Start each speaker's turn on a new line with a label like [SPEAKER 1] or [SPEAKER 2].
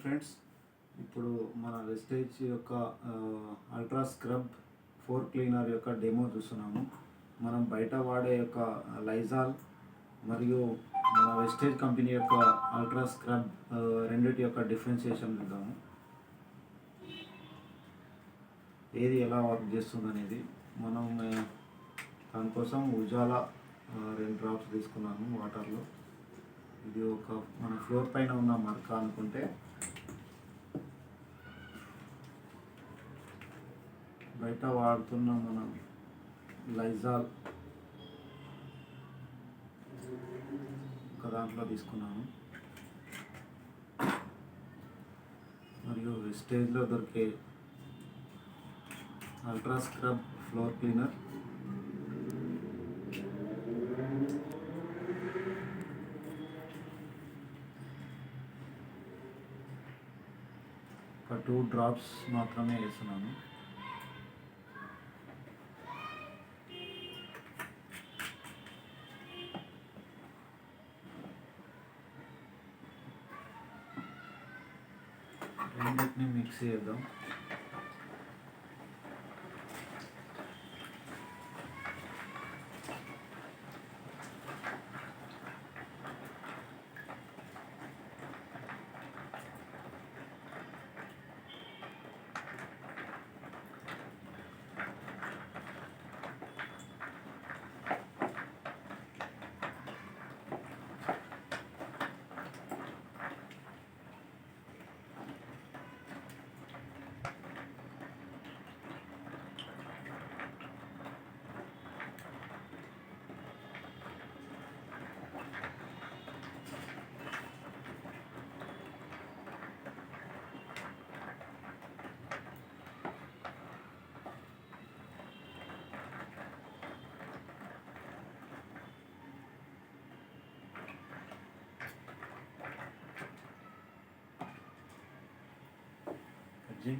[SPEAKER 1] Friends, ఇప్పుడు మన wastage యొక్క అల్ట్రా స్క్రబ్ ఫ్లోర్ క్లీనర్ యొక్క డెమో చూస్తున్నాము. మనం బయట వాడే యొక్క లైజాల్ మరియు మన వెస్టేజ్ కంపెనీ యొక్క అల్ట్రా స్క్రబ్ రెండిటి యొక్క డిఫరెన్షియేషన్ చూద్దాము. ఏది ఎలా వర్క్ చేస్తుంది అనేది. మనం దానికోసం ఉజాలా 2 డ్రాప్స్ తీసుకున్నాము వాటర్లో. ఇది ఒక మన ఫ్లోర్ పైన ఉన్న మరక అనుకుంటే బయట వాడుతున్న మన లైజాల్ ఒక దాంట్లో తీసుకున్నాను. మరియు వెస్టేజ్లో దొరికే అల్ట్రా స్క్రబ్ ఫ్లోర్ క్లీనర్ ఒక 2 డ్రాప్స్ మాత్రమే వేస్తున్నాను. రెండింటిని మిక్స్ చేద్దాం. जी